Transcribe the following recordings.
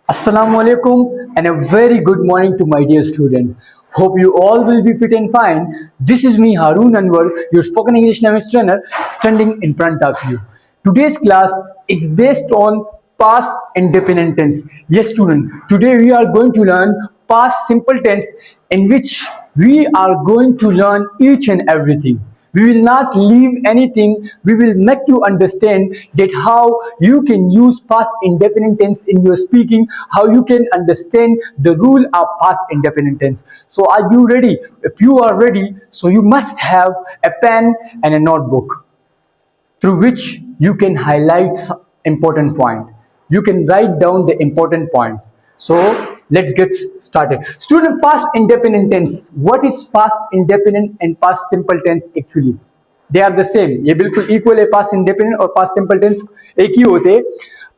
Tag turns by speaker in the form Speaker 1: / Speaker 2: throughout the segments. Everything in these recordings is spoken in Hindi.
Speaker 1: Assalamualaikum and a very good morning to my dear student. Hope you all will be fit and fine. This is me Harun Anwar, your spoken English language trainer, standing in front of you. Today's class is based on past indefinite tense. Yes student, today we are going to learn past simple tense in which we are going to learn each and everything. We will not leave anything. We will make you understand that how you can use past indefinite tense in your speaking, how you can understand the rule of past indefinite tense. So are you ready? If you are ready, so you must have a pen and a notebook through which you can highlight some important point. You can write down the important points. So let's get started. Student, past indefinite tense. What is past indefinite and past simple tense actually? They are the same. ये बिल्कुल equal है. past indefinite और past simple tense एक ही होते हैं.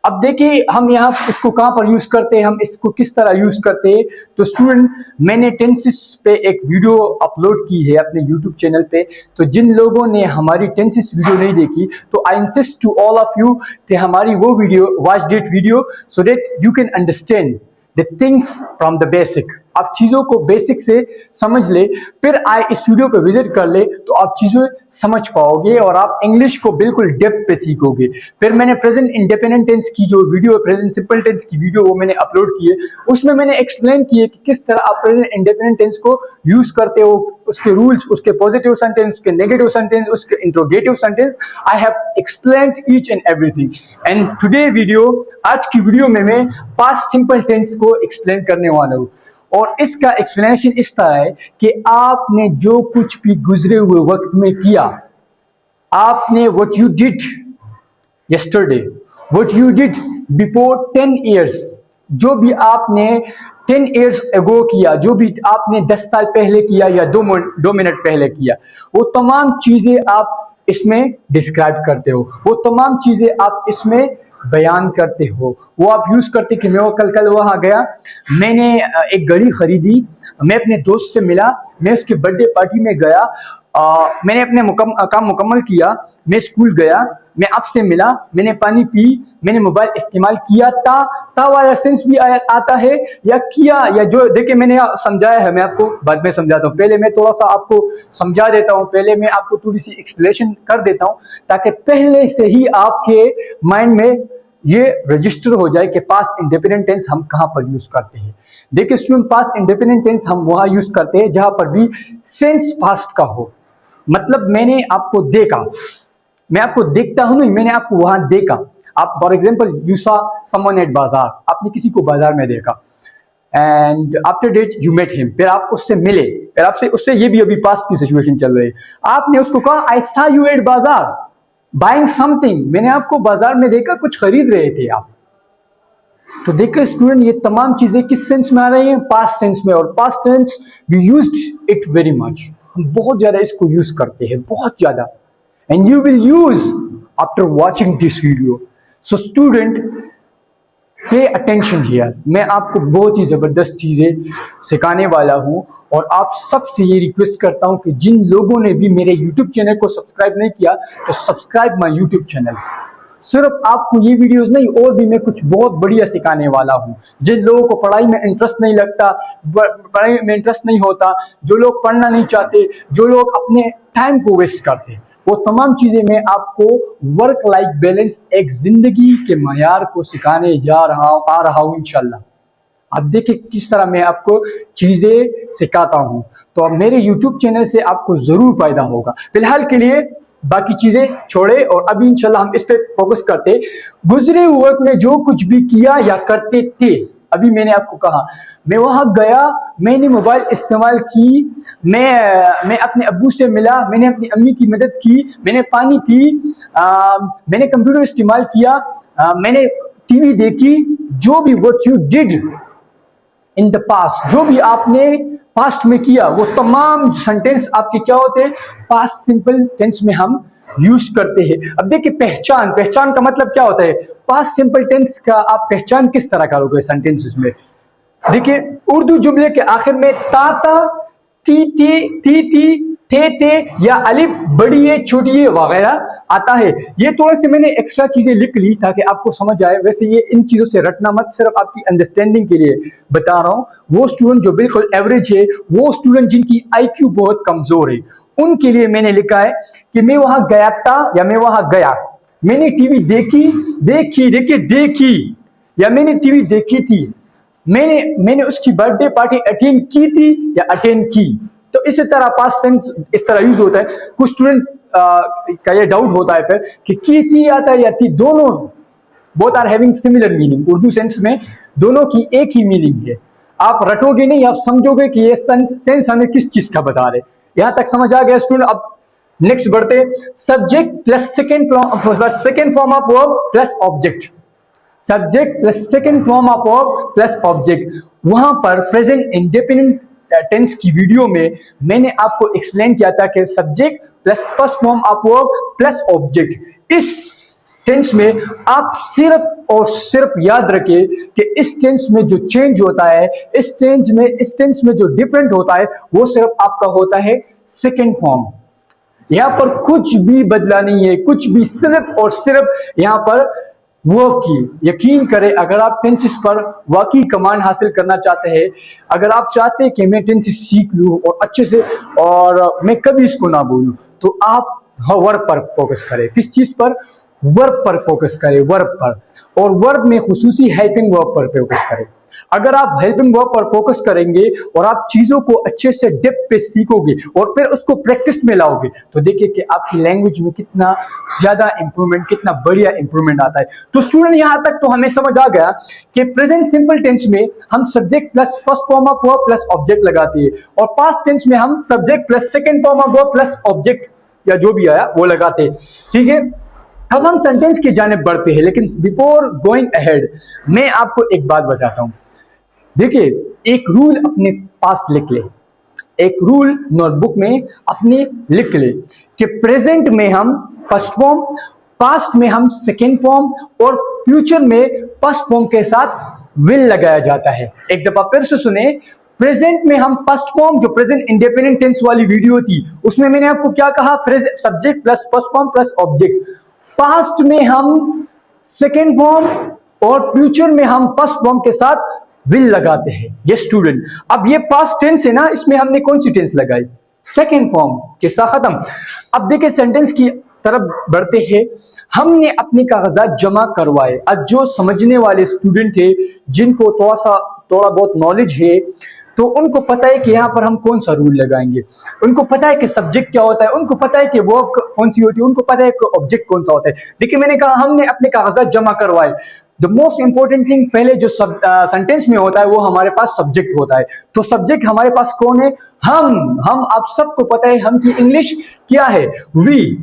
Speaker 1: अब देखिए हम यहाँ इसको कहाँ पर यूज करते हैं, हम इसको किस तरह यूज करते हैं. तो स्टूडेंट, मैंने टेंसेस पे एक वीडियो अपलोड की है अपने यूट्यूब चैनल पे. तो जिन लोगों ने हमारी टेंसेस वीडियो नहीं देखी, तो I insist to all of you कि हमारी वो video watch that video so that you can understand the things from the basic. आप चीज़ों को बेसिक से समझ ले, फिर आए इस वीडियो पे विजिट कर ले, तो आप चीज़ें समझ पाओगे और आप इंग्लिश को बिल्कुल डेप्थ पे सीखोगे. फिर मैंने प्रेजेंट इंडेफिनिट टेंस की जो वीडियो, प्रेजेंट सिंपल टेंस की वीडियो वो मैंने अपलोड की है. उसमें मैंने एक्सप्लेन किए कि किस तरह आप प्रेजेंट इंडेफिनिट टेंस को यूज करते हो, उसके रूल्स, उसके पॉजिटिव सेंटेंस, उसके नेगेटिव सेंटेंस, उसके interrogative sentence. I have explained each and everything. And today video, आज की वीडियो में मैं पास्ट सिंपल टेंस को एक्सप्लेन करने वाला हूँ. और इसका एक्सप्लेनेशन इस तरह है कि आपने जो कुछ भी गुजरे हुए वक्त में किया, आपने what you did yesterday, what you did before 10 years, जो भी आपने 10 years ago किया, जो भी आपने 10 साल पहले किया या 2 मिनट पहले किया, वो तमाम चीजें आप इसमें डिस्क्राइब करते हो, वो तमाम चीजें आप इसमें बयान करते हो. वो आप यूज करते कि मैं वो कल वहां गया, मैंने एक घड़ी खरीदी, मैं अपने दोस्त से मिला, मैं उसके बर्थडे पार्टी में गया, मैंने अपने काम मुकम्मल किया, मैं स्कूल गया, मैं आपसे मिला, मैंने पानी पी, मैंने मोबाइल इस्तेमाल किया. ता वाला सेंस भी आता है, या किया, या जो देखिए मैंने समझाया है, मैं आपको बाद में समझाता हूँ. पहले मैं थोड़ा सा आपको समझा देता हूँ, पहले मैं आपको थोड़ी सी एक्सप्लेनेशन कर देता हूँ, ताकि पहले से ही आपके माइंड में ये रजिस्टर हो जाए कि पास्ट इंडेफिनिट टेंस हम कहाँ पर यूज करते हैं. देखिए स्टूडेंट, पास्ट इंडेफिनिट टेंस हम वहां यूज करते हैं जहां पर भी सेंस पास्ट का हो. मतलब मैंने आपको देखा, मैं आपको देखता हूं नहीं, मैंने आपको वहां देखा. आप for example you saw someone at bazaar, आपने किसी को बाजार में देखा, and after that you met him, फिर आप उससे मिले, फिर आपसे उससे ये भी अभी पास्ट की सिचुएशन चल रही है, आपने उसको कहा आई सा यू एट बाजार बाइंग समथिंग, मैंने आपको बाजार में देखा, कुछ खरीद रहे थे आप. तो देखिए स्टूडेंट, ये तमाम चीजें किस सेंस में आ रही हैं? पास्ट सेंस में. और past tense we used it very much, हम बहुत ज्यादा इसको यूज करते हैं, बहुत ज्यादा. And you will use after watching this video. So student, pay attention here. मैं आपको बहुत ही जबरदस्त चीजें सिखाने वाला हूं, और आप सबसे ये रिक्वेस्ट करता हूं कि जिन लोगों ने भी मेरे YouTube चैनल को सब्सक्राइब नहीं किया, तो सब्सक्राइब माय YouTube चैनल. सिर्फ आपको ये वीडियोस नहीं, और भी मैं कुछ बहुत बढ़िया सिखाने वाला हूं. जिन लोगों को पढ़ाई में इंटरेस्ट नहीं लगता, पढ़ाई में इंटरेस्ट नहीं होता, जो लोग पढ़ना नहीं चाहते, जो लोग अपने टाइम को वेस्ट करते, वो तमाम चीजें मैं आपको वर्क लाइफ बैलेंस, एक जिंदगी के मयार को सिखाने आ रहा हूं इंशाल्लाह. आप देखिए किस तरह मैं आपको चीजें सिखाता हूं. तो अब मेरे YouTube चैनल से आपको जरूर फायदा होगा. फिलहाल के लिए बाकी चीजें छोड़े और अभी इंशाल्लाह हम इस पे फोकस करते. गुजरे हुए वक्त में जो कुछ भी किया या करते थे, अभी मैंने आपको कहा मैं वहां गया, मैंने मोबाइल इस्तेमाल की, मैं अपने अब्बू से मिला, मैंने अपनी अम्मी की मदद की, मैंने पानी पी, मैंने कंप्यूटर इस्तेमाल किया, मैंने टीवी देखी. जो भी what you did in the past, जो भी आपने पास्ट में किया, वो तमाम सेंटेंस आपके क्या होते हैं? पास्ट सिंपल टेंस में हम यूज करते हैं. अब देखिए पहचान का मतलब क्या होता है? पास्ट सिंपल टेंस का आप पहचान किस तरह करोगे सेंटेंसेस में? देखिए उर्दू जुमले के आखिर में ता, ती, थे या अलिफ बड़ी है छोटी है वगैरह आता है। ये थोड़े से मैंने एक्स्ट्रा चीजें लिख ली ताकि आपको समझ आए। वैसे ये इन चीजों से रटना मत, सिर्फ आपकी अंडरस्टैंडिंग के लिए बता रहा हूं। वो स्टूडेंट जो बिल्कुल एवरेज है, वो स्टूडेंट जिनकी आईक्यू बहुत कमजोर है, उनके लिए मैंने लिखा है कि मैं वहां गया था या मैं वहां गया, मैंने टीवी देखी, देखी या मैंने टीवी देखी थी, मैंने उसकी बर्थडे पार्टी अटेंड की थी या अटेंड की। तो इसी तरह पास्ट टेंस इस तरह यूज होता है। कुछ स्टूडेंट का ये डाउट होता है फिर कि की थी आता है या थी, दोनों both are having similar meaning. Urdu sense में दोनों की एक ही मीनिंग है। आप रटोगे नहीं, आप समझोगे कि ये सेंस हमें किस चीज का बता रहे। यहां तक समझ आ गया स्टूडेंट? अब नेक्स्ट बढ़ते, subject plus second form of verb plus object. Subject plus second form of verb plus object. वहां पर प्रेजेंट इंडेफिनिट टेंस की वीडियो में मैंने आपको एक्सप्लेन किया था कि subject plus first form of verb plus object. इस टेंस में आप सिर्फ और सिर्फ याद रखिए कि इस टेंस में जो चेंज होता है, इस टेंस में जो डिफरेंट होता है, वो सिर्फ आपका होता है सेकेंड फॉर्म। यहां पर कुछ भी बदला नहीं है, कुछ भी, सिर्फ और सिर्फ यहां पर वर्ब की। यकीन करें, अगर आप टेंसेस पर वाकई कमांड हासिल करना चाहते हैं, अगर आप चाहते हैं कि मैं टेंसेस सीख लूं और अच्छे से और मैं कभी इसको ना बोलूं, तो आप वर्ब पर फोकस करें। किस चीज पर? वर्ब पर फोकस करें, वर्ब पर। और वर्ब में खुसूसी हेल्पिंग वर्ब पर फोकस करें। अगर आप हेल्पिंग वर्ब पर फोकस करेंगे और आप चीजों को अच्छे से डेप्थ पे सीखोगे और फिर उसको प्रैक्टिस में लाओगे, तो देखिए कि आपकी लैंग्वेज में कितना ज्यादा इंप्रूवमेंट, कितना बढ़िया इंप्रूवमेंट आता है। तो स्टूडेंट यहां तक तो हमें समझ आ गया कि प्रेजेंट सिंपल टेंस में हम subject plus first form of verb plus object लगाते हैं, और पास्ट टेंस में हम subject plus second form of verb plus object या जो भी आया वो लगाते हैं। ठीक है, अब हम सेंटेंस की जानिब बढ़ते हैं, लेकिन बिफोर गोइंग अहेड मैं आपको एक बात बताता हूं। देखिए, एक रूल अपने पास लिख ले, एक रूल नोटबुक में अपने लिख ले कि प्रेजेंट में हम फर्स्ट फॉर्म, पास्ट में हम सेकेंड फॉर्म और फ्यूचर में फर्स्ट फॉर्म के साथ विल लगाया जाता है। एक दफा फिर से सुने, प्रेजेंट में हम फर्स्ट फॉर्म, जो प्रेजेंट इंडिपेंडेंट टेंस वाली वीडियो थी उसमें मैंने आपको क्या कहा, subject plus first form plus object. Past में हम सेकेंड फॉर्म और फ्यूचर में हम फर्स्ट फॉर्म के साथ विल लगाते हैं। ये स्टूडेंट, अब ये पास्ट टेंस है ना, इसमें हमने कौन सी टेंस लगाई? Second form. किस्सा खत्म। अब देखिए सेंटेंस की तरफ बढ़ते हैं। हमने अपने कागजात जमा करवाए। अब जो समझने वाले स्टूडेंट है, जिनको थोड़ा बहुत नॉलेज है, तो उनको पता है कि यहाँ पर हम कौन सा रूल लगाएंगे। उनको पता है कि सब्जेक्ट क्या होता है, उनको पता है कि वर्ब कौन सी होती है, उनको पता है कि ऑब्जेक्ट कौन सा होता है। देखिए, मैंने कहा हमने अपने कागजात जमा करवाए। द मोस्ट इंपॉर्टेंट थिंग, पहले जो सेंटेंस में होता है वो हमारे पास सब्जेक्ट होता है। तो सब्जेक्ट हमारे पास कौन है? हम आप सबको पता है हम की इंग्लिश क्या है? वी।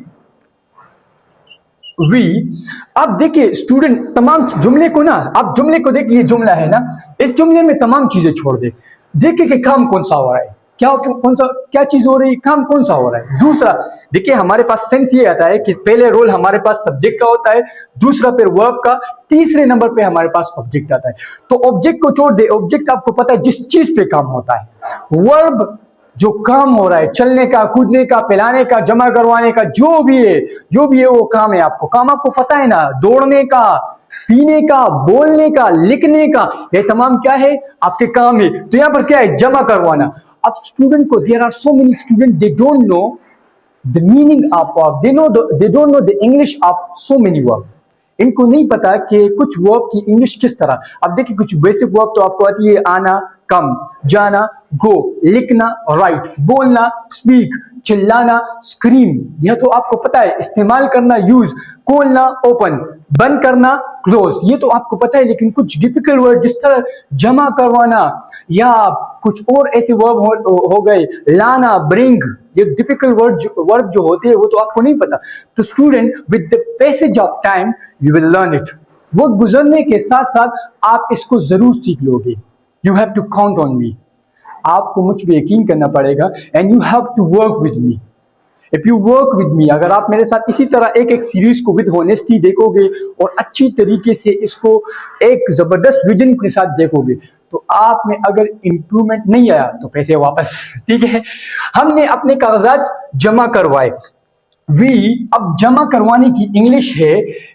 Speaker 1: अब देखिए स्टूडेंट, तमाम जुमले को ना, आप जुमले को देखिए, ये जुमला है ना, इस जुमले में तमाम चीजें छोड़ दे। देखिए कि काम कौन सा हो रहा है, क्या चीज हो रही है, काम कौन सा हो रहा है। दूसरा देखिए, हमारे पास सेंस ये आता है कि पहले रोल हमारे पास सब्जेक्ट का होता है, दूसरा फिर वर्ब का, तीसरे नंबर पे हमारे पास ऑब्जेक्ट आता है। तो ऑब्जेक्ट को छोड़ दे, ऑब्जेक्ट आपको पता है जिस चीज पे काम होता है। वर्ब जो काम हो रहा है, चलने का, कूदने का, पिलाने का, जमा करवाने का, जो भी है वो काम है। काम आपको पता है ना, दौड़ने का, पीने का, बोलने का, लिखने का, ये तमाम क्या है? आपके काम है। तो यहां पर क्या है? जमा करवाना। अब स्टूडेंट को, there are so many student, they don't know the meaning of verb, they don't know the English of so many verb. इनको नहीं पता कि कुछ वर्ब की इंग्लिश किस तरह। अब देखिए, कुछ बेसिक वर्ब तो आपको आती है, आना, कम, जाना, गो, लिखना, राइट, बोलना, स्पीक, चिल्लाना, स्क्रीम, यह तो आपको पता है। इस्तेमाल करना, यूज, खोलना, ओपन, बंद करना, क्लोज, ये तो आपको पता है। लेकिन कुछ डिफिकल्ट वर्ड जिस तरह जमा करवाना या कुछ और ऐसे वर्ब हो गए, लाना, ब्रिंग, ये डिफिकल्ट वर्ड जो होते हैं वो तो आपको नहीं पता। तो student, with the passage of time you will learn it. वो गुजरने के साथ साथ आप इसको जरूर सीख लोगे। You have to count on me. आपको मुझ पे यकीन करना पड़ेगा, and you have to work with me. If you work with me, अगर आप मेरे साथ इसी तरह एक सीरीज को विद होनेस्टी देखोगे और अच्छी तरीके से इसको एक जबरदस्त विजन के साथ देखोगे, तो आप में अगर इंप्रूवमेंट नहीं आया तो पैसे वापस। ठीक है, हमने अपने कागजात जमा करवाए। वी अब जमा करवाने की इंग्लिश है,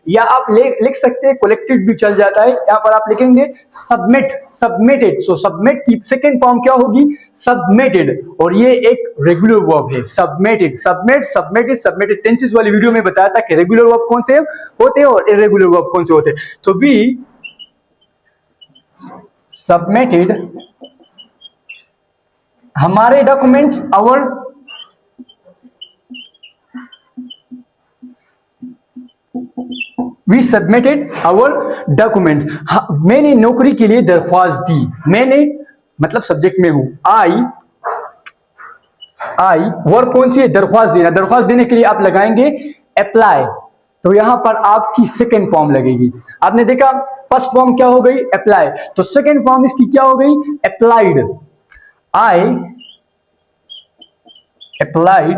Speaker 1: या आप लिख सकते हैं कलेक्टेड भी चल जाता है। यहां पर आप लिखेंगे सबमिट, सबमिटेड। सो सबमिट की सेकंड फॉर्म क्या होगी? सबमिटेड। और ये एक रेगुलर वर्ब है, submitted, submit, submitted, submitted. Tenses वाली वीडियो में बताया था कि रेगुलर वर्ब कौन से होते हैं और इरेगुलर वर्ब कौन से होते हैं। तो वी सबमिटेड हमारे documents, our we submitted our document. मैंने नौकरी के लिए दरख्वास्त दी। मैंने मतलब सब्जेक्ट में हूं, आई वर्ब कौन सी है? दरख्वास्त देना। दरख्वास्त देने के लिए आप लगाएंगे अप्लाई। तो यहां पर आपकी सेकंड फॉर्म लगेगी। आपने देखा फर्स्ट फॉर्म क्या हो गई? अप्लाई। तो सेकंड फॉर्म इसकी क्या हो गई? Applied. I applied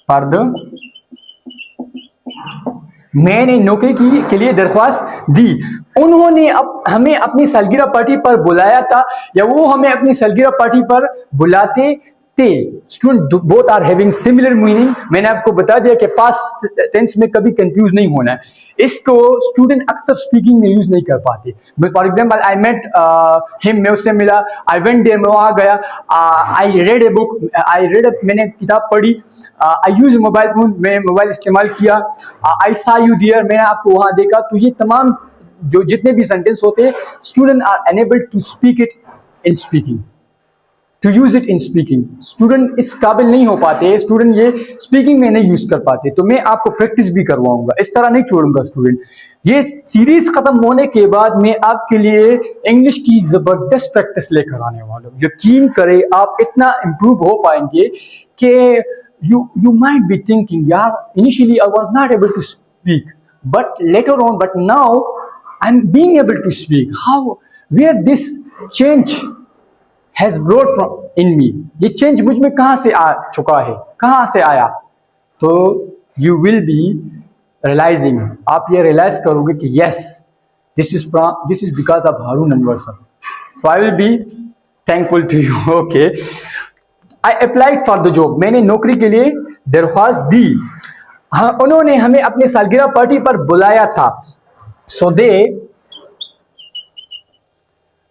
Speaker 1: for the, मैंने नौकरी के लिए दरख्वास्त दी। उन्होंने हमें अपनी सालगिरह पार्टी पर बुलाया था, या वो हमें अपनी सालगिरह पार्टी पर बुलाते थे। Student both are having similar meaning. मैंने आपको बता दिया कि पास्ट टेंस में कभी कंफ्यूज नहीं होना है। इसको स्टूडेंट अक्सर स्पीकिंग में यूज नहीं कर पाते। For example, I met him, मैं उससे मिला। आई वेंट देयर, मैं वहां गया। I read a book, I read, मैंने किताब पढ़ी। आई यूज मोबाइल फोन, मैं मोबाइल इस्तेमाल किया। आई सा यू देयर, मैंने आपको वहां देखा। तो ये तमाम जो जितने भी सेंटेंस होते हैं, student are unable to speak it in speaking, to use it in speaking. Student इस काबिल नहीं हो पाते, स्टूडेंट ये स्पीकिंग में नहीं यूज कर पाते। तो मैं आपको प्रैक्टिस भी करवाऊंगा, इस तरह नहीं छोड़ूंगा स्टूडेंट। ये सीरीज खत्म होने के बाद मैं आपके लिए इंग्लिश की जबरदस्त प्रैक्टिस लेकर आने वाला हूं। यकीन करें, आप इतना इंप्रूव हो पाएंगे कि you might be thinking, yeah, initially I was not able to speak, but later on, but now I'm being able to speak. How, where this change has brought from in me? ये change मुझ में कहां से आ चुका है, कहां से आया? तो you will be realizing, आप ये realize करोगे कि yes, this is because of Harun Anwar sir. So I will be thankful to you. Okay. I applied for the job. मैंने नौकरी के लिए दरख्वास्त दी। हाँ, उन्होंने हमें अपनी सालगिरह पार्टी पर बुलाया था। So they,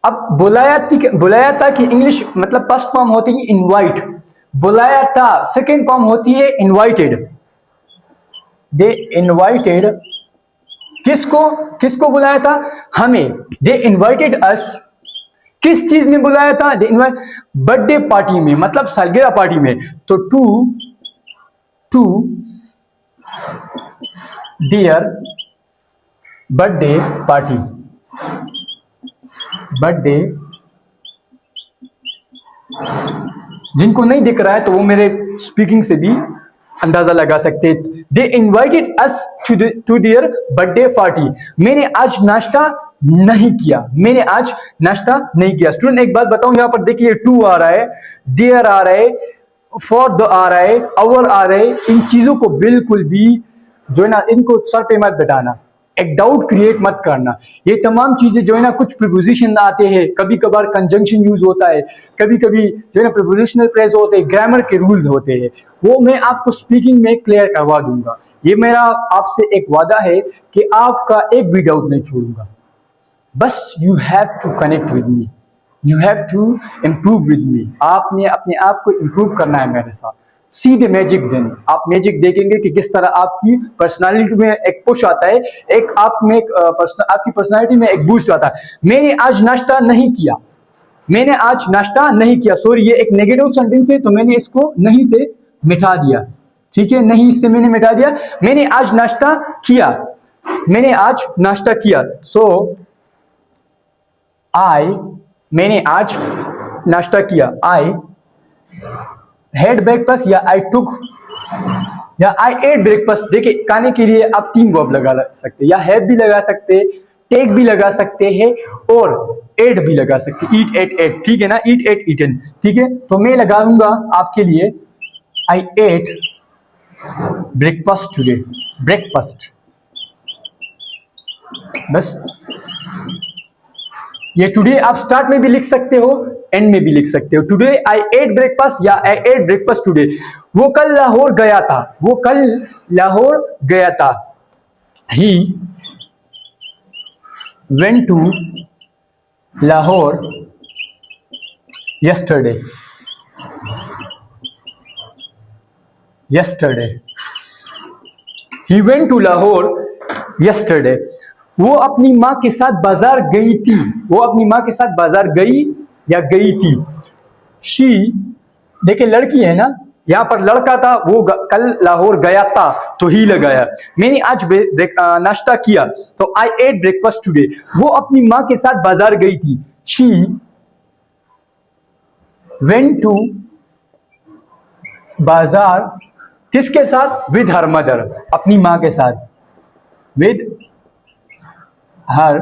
Speaker 1: अब बुलाया था कि इंग्लिश मतलब फर्स्ट फॉर्म होती है इनवाइट, बुलाया था। सेकेंड फॉर्म होती है इनवाइटेड। दे इनवाइटेड किसको बुलाया था? हमें। दे इनवाइटेड अस, किस चीज में बुलाया था? बर्थडे पार्टी में, मतलब सालगिरह पार्टी में। तो to dear birthday party, birthday, जिनको नहीं दिख रहा है तो वो मेरे स्पीकिंग से भी अंदाजा लगा सकते। They invited us to their birthday party. मैंने आज नाश्ता नहीं किया, मैंने आज नाश्ता नहीं किया। स्टूडेंट एक बात बताऊं, यहां पर देखिए टू आ रहा है, देयर आ रहा है, फॉर द आ रहा है, आवर आ रहा है। इन चीजों को बिल्कुल भी जो है ना, इनको सर पे मत बैठाना, एक डाउट क्रिएट मत करना। ये तमाम चीजें जो है ना, कुछ प्रीपोजिशन आते हैं, कभी कभार कंजंक्शन यूज होता है, कभी कभी जो है ना प्रीपोजिशनल फ्रेज होते हैं, ग्रामर के रूल्स होते हैं, वो मैं आपको स्पीकिंग में क्लियर करवा दूंगा। ये मेरा आपसे एक वादा है कि आपका एक भी डाउट नहीं छोड़ूंगा। बस you have to connect with me, you have to improve with me. आपने अपने आप को इम्प्रूव करना है मेरे साथ। सी द मैजिक देन, आप मैजिक देखेंगे कि किस तरह आपकी पर्सनालिटी में एक पुश आता है, एक आप में आपकी पर्सनालिटी में एक बूस्ट आता है। मैंने आज नाश्ता नहीं किया, मैंने आज नाश्ता नहीं किया। सॉरी, ये एक नेगेटिव सेंटेंस है तो मैंने इसको नहीं से मिटा दिया। ठीक है, नहीं से मैंने मिटा दिया। मैंने आज नाश्ता किया, मैंने आज नाश्ता किया। सो मैंने आज नाश्ता किया। आई हैड ब्रेकफास्ट या आई टुक या आई एट ब्रेकफास्ट। देखिए, खाने के लिए आप तीन वर्ब लगा सकते हैं, या हैव भी लगा सकते हैं, टेक भी लगा सकते हैं और एट भी लगा सकते हैं। ईट, एट, एट, ठीक है ना, ईट, एट, ईटन। ठीक है, तो मैं लगाऊंगा आपके लिए आई एट ब्रेकफास्ट टुडे, ब्रेकफास्ट। बस ये टुडे आप स्टार्ट में भी लिख सकते हो, एंड में भी लिख सकते हो। टुडे आई एट ब्रेकफास्ट या आई एट ब्रेकफास्ट टुडे। वो कल लाहौर गया था, वो कल लाहौर गया था। He went to Lahore yesterday, yesterday, he went to Lahore yesterday। वो अपनी माँ के साथ बाजार गई थी, वो अपनी माँ के साथ बाजार गई या गई थी। शी, देखिए लड़की है ना, यहाँ पर लड़का था, वो कल लाहौर गया था तो ही लगाया। मैंने आज नाश्ता किया तो आई एट ब्रेकफास्ट टुडे। वो अपनी माँ के साथ बाजार गई थी। शी वेंट टू बाजार किसके साथ? विद हर मदर, अपनी माँ के साथ, विद हर।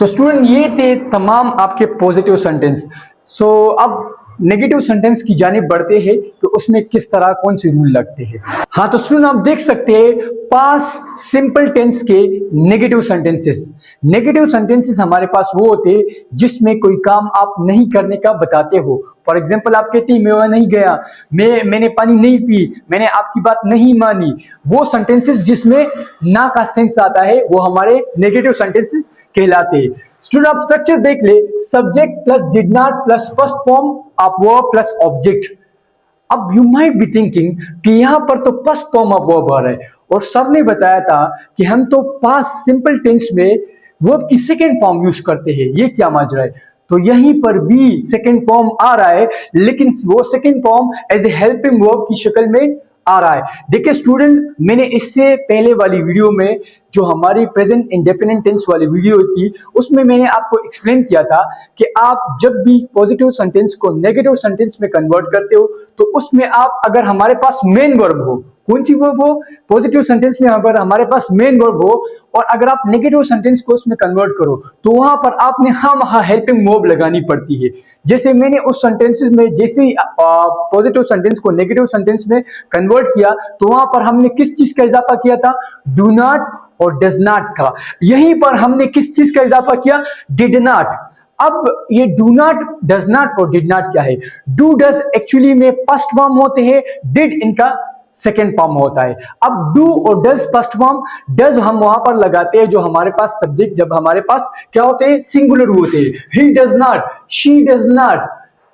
Speaker 1: तो स्टूडेंट ये थे तमाम आपके पॉजिटिव सेंटेंस। सो अब नेगेटिव सेंटेंस की जानिब बढ़ते हैं तो उसमें किस तरह कौन से रूल लगते हैं। हाँ तो स्टूडेंट आप देख सकते हैं पास्ट सिंपल टेंस के नेगेटिव सेंटेंसेस। नेगेटिव सेंटेंसेस हमारे पास वो होते हैं जिसमें कोई काम आप नहीं करने का बताते हो। फॉर एग्जाम्पल आप कहते हैं मैं वहां नहीं गया, मैंने पानी नहीं पी, मैंने आपकी बात नहीं मानी। वो सेंटेंसेस जिसमें ना का सेंस आता है वो हमारे नेगेटिव सेंटेंसेस कहलाते हैं। स्टूडेंट आप स्ट्रक्चर देख ले, subject plus did not plus first form of verb plus object. अब यू माइट बी थिंकिंग कि यहां पर तो फर्स्ट फॉर्म ऑफ वर्ब आ रहा है और सर ने बताया था कि हम तो पास्ट सिंपल टेंस में वर्ब की सेकेंड फॉर्म यूज करते हैं, ये क्या माजरा है? तो यहीं पर भी सेकेंड फॉर्म आ रहा है, लेकिन वो second form as a helping verb की शक्ल में आ रहा है। देखिए स्टूडेंट, मैंने इससे पहले वाली वीडियो में जो हमारी प्रेजेंट इंडेफिनिट टेंस वाली वीडियो थी उसमें मैंने आपको एक्सप्लेन किया था कि आप जब भी पॉजिटिव सेंटेंस को नेगेटिव सेंटेंस में कन्वर्ट करते हो तो उसमें आप अगर हमारे पास मेन वर्ब हो, कौन सी वर्ब हो? पॉजिटिव सेंटेंस में अगर हमारे पास मेन वर्ब हो और अगर आप नेगेटिव सेंटेंस को उसमें कन्वर्ट करो तो वहां पर आपने हाँ हेल्पिंग वर्ब लगानी पड़ती है। जैसे मैंने उस सेंटेंसेस में जैसे ही पॉजिटिव सेंटेंस को नेगेटिव सेंटेंस में कन्वर्ट किया तो वहां पर हमने किस चीज का इजाफा किया था? डू नॉट और डज नॉट का। यहीं पर हमने किस चीज का इजाफा किया? Did not. अब ये डू नॉट, डज नॉट और डिड नॉट क्या है? डू डज एक्चुअली में फर्स्ट फॉर्म होते हैं, डिड इनका सेकेंड फॉर्म होता है। अब डू और डज फर्स्ट फॉर्म, डज हम वहां पर लगाते हैं जो हमारे पास सब्जेक्ट, जब हमारे पास क्या होते हैं? सिंगुलर होते हैं। He does not, she does not,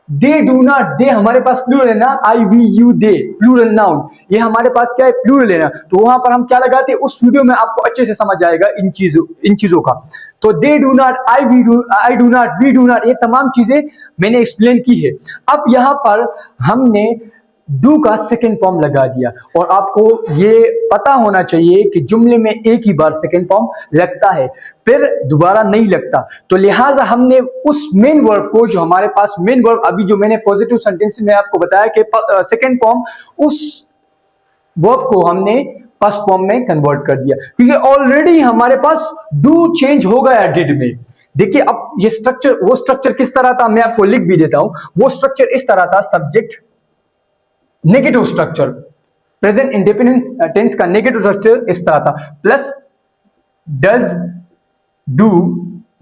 Speaker 1: they do not, they हमारे पास प्लूरल है ना, I we you they, plural noun, ये हमारे पास क्या है? प्लूरल है ना। तो वहां पर हम क्या लगाते हैं? उस वीडियो में आपको अच्छे से समझ आएगा इन चीजों का। तो they do not, I do not, we do not, ये तमाम चीजें मैंने एक्सप्लेन की है। अब यहां पर हमने डू का सेकेंड फॉर्म लगा दिया और आपको ये पता होना चाहिए कि जुमले में एक ही बार सेकेंड फॉर्म लगता है, फिर दोबारा नहीं लगता। तो लिहाजा हमने उस मेन वर्ब को, जो हमारे पास मेन वर्ब अभी जो मैंने पॉजिटिव सेंटेंस में आपको बताया कि सेकेंड फॉर्म, उस वर्ब को हमने फर्स्ट फॉर्म में कन्वर्ट कर दिया क्योंकि ऑलरेडी हमारे पास डू चेंज हो गया डिड में। देखिए अब ये स्ट्रक्चर, वो स्ट्रक्चर किस तरह था मैं आपको लिख भी देता हूं। वो स्ट्रक्चर इस तरह था, subject negative structure, present indefinite tense का नेगेटिव स्ट्रक्चर इस तरह था, plus does, do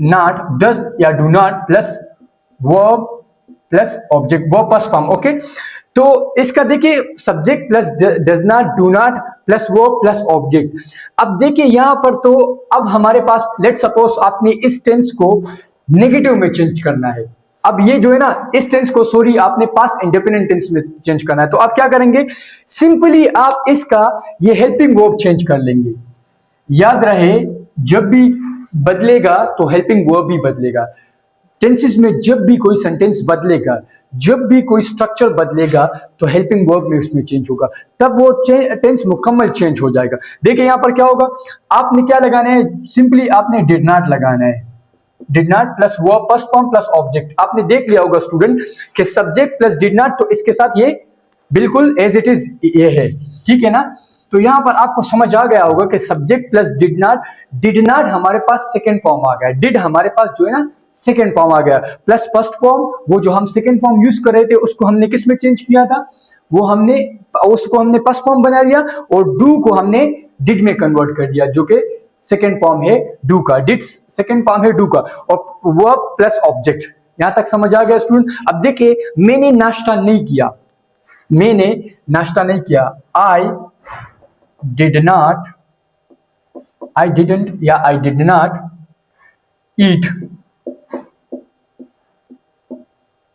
Speaker 1: not, does या do not plus verb plus object, verb plus form. Okay, तो इसका देखिए subject plus does not, do not plus verb plus object. अब देखिए यहां पर तो अब हमारे पास लेट सपोज आपने इस टेंस को नेगेटिव में चेंज करना है। अब ये जो है ना, इस टेंस को सॉरी आपने पास्ट इंडेफिनिट टेंस में चेंज करना है। तो आप क्या करेंगे? सिंपली आप इसका ये हेल्पिंग वर्ब चेंज कर लेंगे। याद रहे जब भी बदलेगा तो हेल्पिंग वर्ब भी बदलेगा। टेंसेस में जब भी कोई सेंटेंस बदलेगा, जब भी कोई स्ट्रक्चर बदलेगा तो हेल्पिंग वर्ब में उसमें चेंज होगा, तब वो टेंस मुकम्मल चेंज हो जाएगा। देखिए यहां पर क्या होगा, आपने क्या लगाना है? सिंपली आपने डिड नॉट लगाना है। Did not plus verb first form plus object. आपने देख लिया होगा स्टूडेंट कि सब्जेक्ट प्लस डिड नॉट, तो इसके साथ ये बिल्कुल एज इट इज ये है, ठीक है ना। तो यहां पर आपको समझ आ गया होगा कि सब्जेक्ट प्लस डिड नॉट हमारे पास सेकेंड फॉर्म आ गया, डिड हमारे पास जो है ना सेकेंड फॉर्म आ गया, प्लस फर्स्ट फॉर्म, वो जो हम सेकेंड फॉर्म यूज कर रहे थे उसको हमने किस में चेंज किया था? वो हमने उसको हमने फर्स्ट फॉर्म बना दिया और डू को हमने डिड में कन्वर्ट कर दिया, जो कि सेकेंड फॉर्म है डू का, डिड सेकेंड फॉर्म है डू का, और वर्ब प्लस ऑब्जेक्ट। यहां तक समझ आ गया स्टूडेंट? अब देखिए, मैंने नाश्ता नहीं किया, मैंने नाश्ता नहीं किया, I did not, I didn't या I did not eat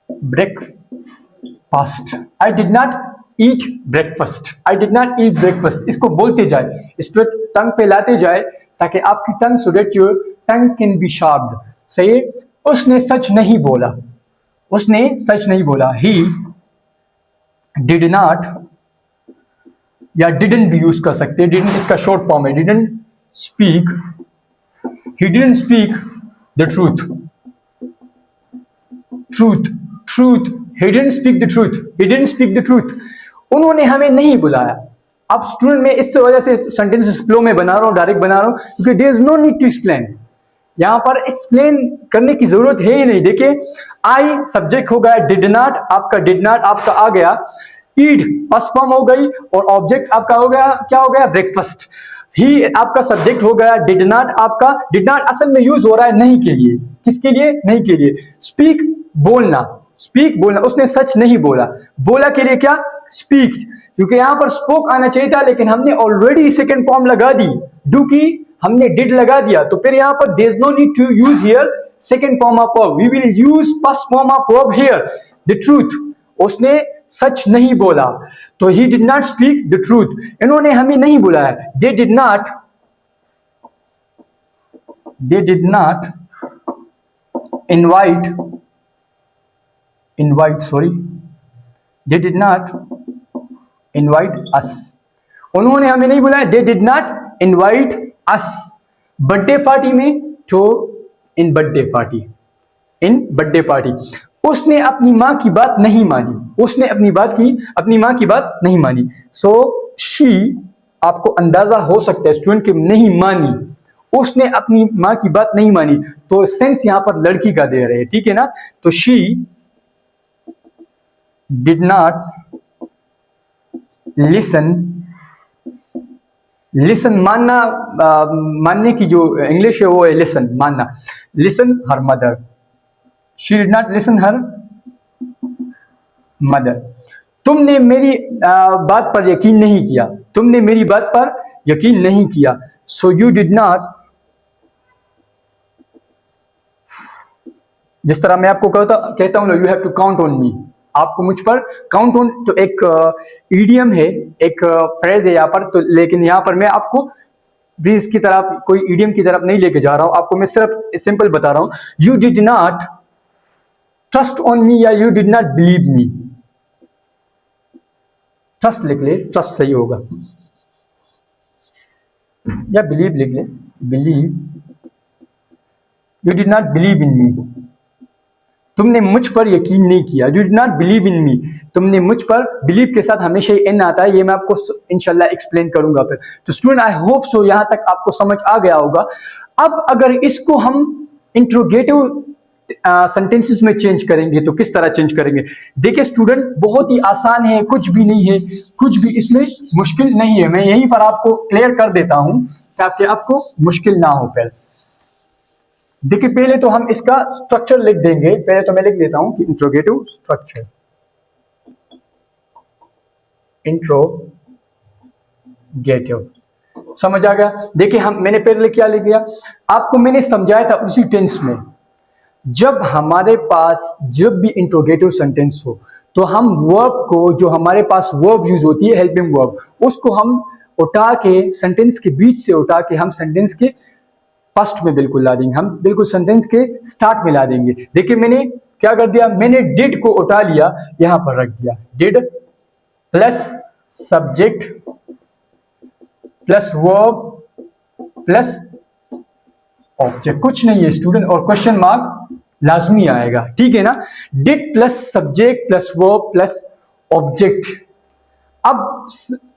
Speaker 1: breakfast, I did not eat breakfast, I did not eat breakfast. इसको बोलते जाए, इस पर टंग पे लाते जाए ताकि आपकी tongue, so that your tongue can be sharped. सही है? उसने सच नहीं बोला, उसने सच नहीं बोला। ही डिड नॉट या डिडंट भी यूज कर सकते हैं, डिडंट इसका शॉर्ट फॉर्म है, didn't speak, he didn't speak the truth, truth, truth, he didn't speak the truth, he didn't speak the truth। उन्होंने हमें नहीं बुलाया। अब स्टूडेंट, मैं इस वजह से सेंटेंस फ्लो में बना रहा हूं, डायरेक्ट बना रहा हूं, क्योंकि there is no need to explain. यहां पर एक्सप्लेन करने की जरूरत है ही नहीं। देखिए, आई सब्जेक्ट हो गया, डिड नॉट आपका, डिड नॉट आपका आ गया, ईड फर्स्ट फॉर्म हो गई, और ऑब्जेक्ट आपका हो गया, क्या हो गया? ब्रेकफास्ट। ही आपका सब्जेक्ट हो गया, डिड नॉट आपका, डिड नॉट असल में यूज हो रहा है नहीं के लिए। किसके लिए? नहीं के लिए। स्पीक बोलना, स्पीक बोलना, उसने सच नहीं बोला, बोला के लिए क्या? स्पीक, क्योंकि यहां पर स्पोक आना चाहिए था, लेकिन हमने ऑलरेडी सेकंड फॉर्म लगा दी, डू की हमने डिड लगा दिया, तो फिर यहां पर there is no need to use here second form of verb, we will use first form of verb here, the truth. उसने सच नहीं बोला, तो he did not speak the truth. इन्होंने हमें नहीं बुलाया, they did not, they did not invite, invite, sorry, they did not invite us। उन्होंने हमें नहीं बुलाया, they did not invite us birthday party में, तो इन बर्थडे पार्टी, इन बर्थडे पार्टी। उसने अपनी माँ की बात नहीं मानी, उसने अपनी माँ की बात नहीं मानी। सो शी, आपको अंदाजा हो सकता है स्टूडेंट कि नहीं मानी, उसने अपनी माँ की बात नहीं मानी, तो सेंस यहां पर लड़की का दे रहे हैं, ठीक है ना? तो she did not listen, listen मानना, मानने की जो इंग्लिश है वो है listen, मानना। listen her mother, she did not listen her mother। तुमने मेरी बात पर यकीन नहीं किया, तुमने मेरी बात पर यकीन नहीं किया। so you did not, जिस तरह मैं आपको कहता हूं, you have to count on me, आपको मुझ पर काउंट ऑन, तो एक ईडियम है, एक फ्रेज है यहाँ पर, तो लेकिन यहाँ पर मैं आपको ब्रीज की तरफ, कोई ईडियम की तरफ नहीं लेके जा रहा हूं, आपको मैं सिर्फ सिंपल बता रहा हूं। You did not trust on me, या you did not believe me. Trust लिख ले, ट्रस्ट सही होगा, या बिलीव लिख ले, believe, you did not believe in me, तुमने मुझ पर यकीन नहीं किया। You did not believe in me, तुमने मुझ पर, बिलीव के साथ हमेशा एन आता है, ये मैं आपको इंशाल्लाह एक्सप्लेन करूंगा फिर। तो स्टूडेंट, आई होप सो यहां तक आपको समझ आ गया होगा। अब अगर इसको हम इंट्रोगेटिव सेंटेंसेस में चेंज करेंगे तो किस तरह चेंज करेंगे? देखिए स्टूडेंट, बहुत ही आसान है, कुछ भी नहीं है, कुछ भी इसमें मुश्किल नहीं है। मैं यहीं पर आपको क्लियर कर देता हूं ताकि आपको मुश्किल ना हो। फिर देखिए, पहले तो हम इसका स्ट्रक्चर लिख देंगे, पहले तो मैं लिख देता हूं कि इंट्रोगेटिव स्ट्रक्चर, इंट्रोगेटिव, समझ आ गया? देखिए, मैंने पहले क्या लिख दिया, आपको मैंने समझाया था उसी टेंस में। जब हमारे पास जब भी इंट्रोगेटिव सेंटेंस हो, तो हम वर्ब को, जो हमारे पास वर्ब यूज होती है हेल्पिंग वर्ब, उसको हम उठा के, सेंटेंस के बीच से उठा के हम सेंटेंस के फर्स्ट में बिल्कुल ला देंगे, हम बिल्कुल सेंटेंस के स्टार्ट में ला देंगे। देखिए, मैंने क्या कर दिया, मैंने डिड को उठा लिया, यहां पर रख दिया, did plus subject plus verb plus object, कुछ नहीं है स्टूडेंट, और क्वेश्चन मार्क लाजमी आएगा, ठीक है ना? Did plus subject plus verb plus object. अब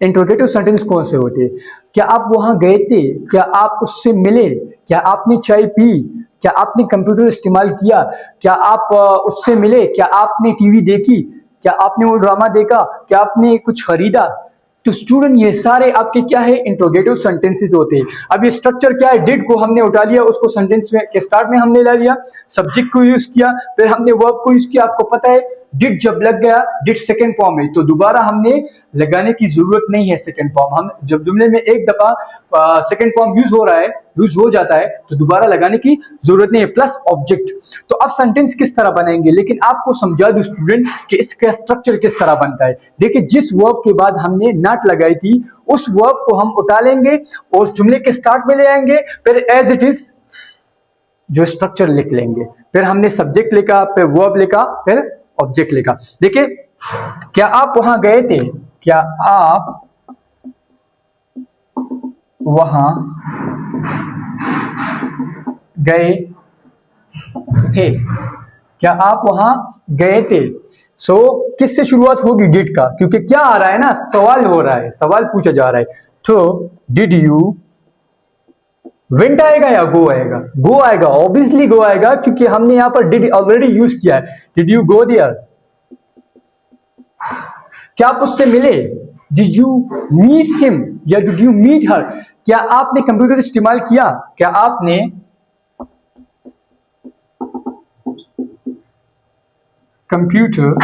Speaker 1: इंट्रोगेटिव सेंटेंस कौन से होते हैं? क्या आप वहां गए थे? क्या आप उससे मिले? क्या आपने चाय पी? क्या आपने कंप्यूटर इस्तेमाल किया? क्या आप उससे मिले? क्या आपने टीवी देखी? क्या आपने वो ड्रामा देखा? क्या आपने कुछ खरीदा? तो स्टूडेंट ये सारे आपके क्या है, इंट्रोगेटिव सेंटेंसेस होते हैं। अब ये स्ट्रक्चर क्या है, डिड को हमने उठा लिया, उसको सेंटेंस में के स्टार्ट में हमने ला दिया, सब्जेक्ट को यूज किया, फिर हमने वर्ब को यूज किया। आपको पता है डिड जब लग गया, डिड सेकंड फॉर्म है, तो दोबारा हमने लगाने की जरूरत नहीं है सेकंड फॉर्म। हम जब जुमले में एक दफा सेकंड फॉर्म यूज हो रहा है, यूज हो जाता है, तो दोबारा लगाने की जरूरत नहीं है, प्लस ऑब्जेक्ट। तो अब सेंटेंस किस तरह बनाएंगे, लेकिन आपको समझा दूं स्टूडेंट कि इसका स्ट्रक्चर किस तरह बनता है। देखिए जिस वर्ब के बाद हमने नॉट लगाई थी, उस वर्ब को हम उठा लेंगे और जुमले के स्टार्ट में ले आएंगे, फिर एज इट इज जो स्ट्रक्चर लिख लेंगे। फिर हमने सब्जेक्ट लिखा, फिर वर्ब लिखा, फिर ऑब्जेक्ट लिखा। देखिए क्या आप वहां गए थे, क्या आप वहां गए थे, क्या आप वहां गए थे। सो किससे शुरुआत होगी, डिड का, क्योंकि क्या आ रहा है ना, सवाल हो रहा है, सवाल पूछा जा रहा है। तो डिड यू, वेंट आएगा या गो आएगा, गो आएगा, ऑब्वियसली गो आएगा, क्योंकि हमने यहां पर डिड ऑलरेडी यूज किया है। डिड यू गो देयर, क्या आप उससे मिले, डिड यू मीट हिम या डिड यू मीट हर, क्या आपने कंप्यूटर इस्तेमाल किया, क्या आपने कंप्यूटर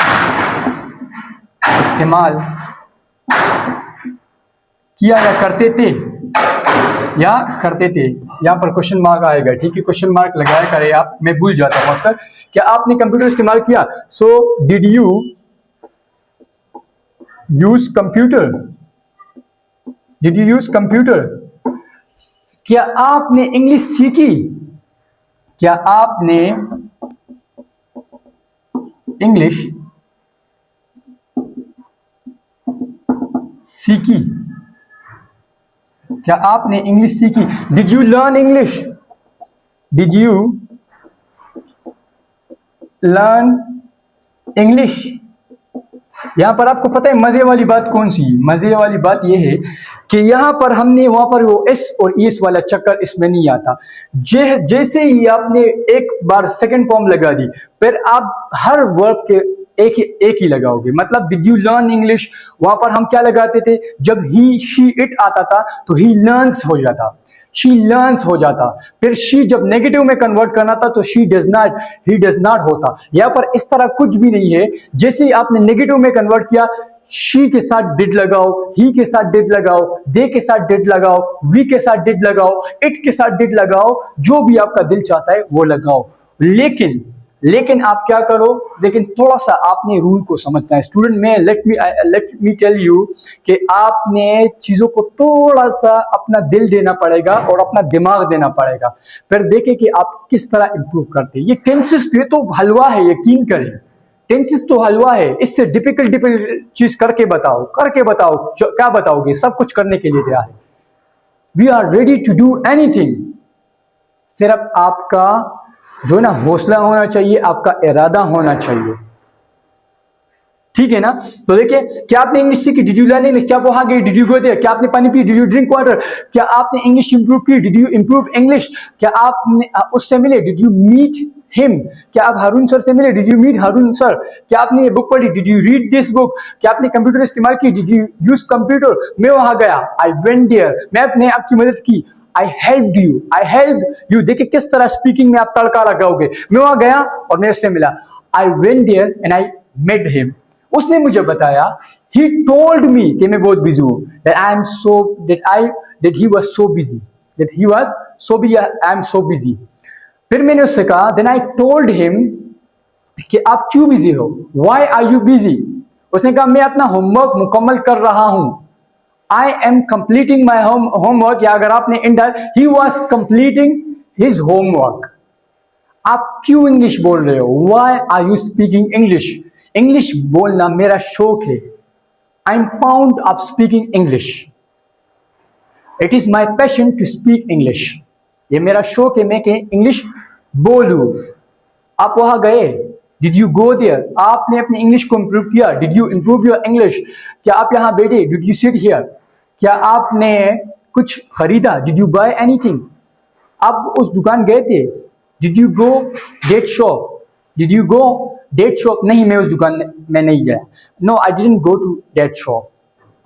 Speaker 1: इस्तेमाल किया या करते थे, या करते थे। यहां पर क्वेश्चन मार्क आएगा, ठीक है, क्वेश्चन मार्क लगाया करें आप, मैं भूल जाता हूं अक्सर। क्या आपने कंप्यूटर इस्तेमाल किया, so did you use computer, did you use computer. क्या आपने इंग्लिश सीखी, क्या आपने इंग्लिश सीखी, क्या आपने इंग्लिश सीखी। Did you learn English, did you learn English. यहां पर आपको पता है मजे वाली बात कौन सी, मजे वाली बात यह है कि यहां पर हमने वहां पर वो एस और ईएस वाला चक्कर इसमें नहीं आता। जैसे ही आपने एक बार सेकंड फॉर्म लगा दी, फिर आप हर वर्ब के एक ही लगाओगे। मतलब डिड यू लर्न इंग्लिश, वहां पर हम क्या लगाते थे, जब ही शी इट आता था तो ही लर्न्स हो जाता, शी लर्न्स हो जाता। फिर शी जब नेगेटिव में कन्वर्ट करना था तो she does not, he does not होता। यहां पर इस तरह कुछ भी नहीं है। जैसे ही आपने नेगेटिव में कन्वर्ट किया, शी के साथ डिड लगाओ, ही के साथ डिड लगाओ, दे के साथ डिड लगाओ, वी के साथ डिड लगाओ, इट के साथ डिड लगाओ, जो भी आपका दिल चाहता है वो लगाओ। लेकिन आप क्या करो, लेकिन थोड़ा सा आपने रूल को समझना है स्टूडेंट में। लेट मी टेल यू कि आपने चीजों को थोड़ा सा अपना दिल देना पड़ेगा और अपना दिमाग देना पड़ेगा, फिर देखें कि आप किस तरह इंप्रूव करते हैं। ये टेंसेस ये तो हलवा है, यकीन करें, टेंसेस तो हलवा है। इससे डिफिकल्ट चीज करके बताओ, क्या बताओगे, सब कुछ करने के लिए तैयार है। We are ready to do anything. सिर्फ आपका जो ना हौसला होना चाहिए, आपका इरादा होना चाहिए, ठीक है ना। तो देखिए क्या आपने इंग्लिश सीखी, डिड यू लर्न इंग्लिश, क्या वहां गए, डिड यू गो देयर, क्या आपने पानी P, did you drink water, क्या आपने इंग्लिश इंप्रूव की, डिड यू इंप्रूव इंग्लिश, क्या आपने उससे मिले, डिड यू मीट हिम, क्या आप हारून सर से मिले, did you meet Haroon sir, क्या आपने ये बुक पढ़ी, did you read this book, क्या आपने कंप्यूटर इस्तेमाल की, डिड यू यूज कंप्यूटर। मैं वहां गया, आई वेंट देयर, मैं अपने आपकी मदद की, I helped you, I helped you। देखिए किस तरह स्पीकिंग में आप तड़का लगाओगे। मैं वहां गया और मैं उससे मिला, I went there and I met him। उसने मुझे बताया, he told me कि मैं बहुत बिजी हूं, that he was so busy, I am so busy। फिर मैंने उससे कहा, then I told him कि आप क्यों बिजी हो, why are you busy। उसने कहा मैं अपना होमवर्क मुकम्मल कर रहा हूं, I am completing my homework। या अगर आपने इंडर, he was completing his homework। आप क्यों इंग्लिश बोल रहे हो, why are you speaking English। English बोलना मेरा शौक है, I am fond of speaking English, it is my passion to speak English। ये मेरा शौक है मैं कि इंग्लिश बोलूं। आप वहां गए, डिड यू गो देयर, आपने अपनी इंग्लिश को इंप्रूव किया, did you improve your English. क्या आप यहां बैठे, डिड यू सिट हियर, क्या आपने कुछ खरीदा, डिड यू बाय एनीथिंग, आप उस दुकान गए थे, did you go that shop, did you go that shop. नहीं, मैं उस दुकान में नहीं गया, no I didn't go to that shop.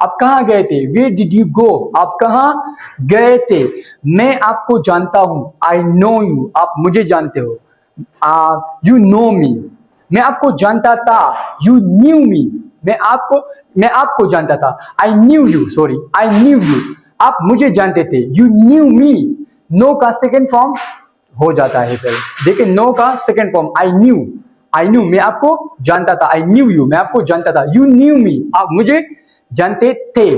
Speaker 1: आप कहाँ गए थे? Where did you go? आप कहाँ गए थे? मैं आपको जानता हूँ, I know you, आप मुझे जानते हो, you know me, मैं आपको जानता था, you knew me, मैं आपको जानता था, I knew you, sorry, I knew you, आप मुझे जानते थे, you knew me, नो का सेकेंड फॉर्म हो जाता है फिर, देखिए नो का सेकेंड फॉर्म आई न्यू, मैं आपको जानता था, आई न्यू यू, मैं आपको जानता था, यू न्यू मी, आप मुझे जानते थे।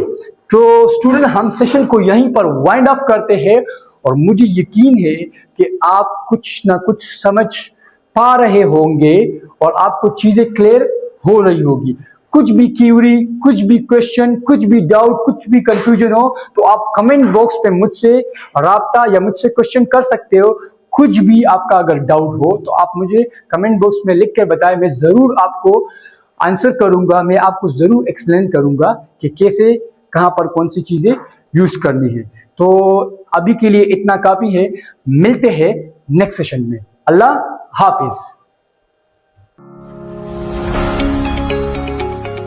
Speaker 1: तो स्टूडेंट हम सेशन को यहीं पर वाइंड अप करते हैं और मुझे यकीन है कि आप कुछ ना कुछ समझ पा रहे होंगे और आपको चीजें क्लियर हो रही होगी। कुछ भी क्यूरी, कुछ भी क्वेश्चन, कुछ भी डाउट, कुछ भी कंफ्यूजन हो तो आप कमेंट बॉक्स पे मुझसे राब्ता या मुझसे क्वेश्चन कर सकते हो। कुछ भी आपका अगर डाउट हो तो आप मुझे कमेंट बॉक्स में लिख के बताएं, मैं जरूर आपको आंसर करूंगा, मैं आपको जरूर एक्सप्लेन करूंगा कि कैसे कहां पर कौन सी चीजें यूज करनी है। तो अभी के लिए इतना काफी है, मिलते हैं नेक्स्ट सेशन में। अल्लाह हाफिज।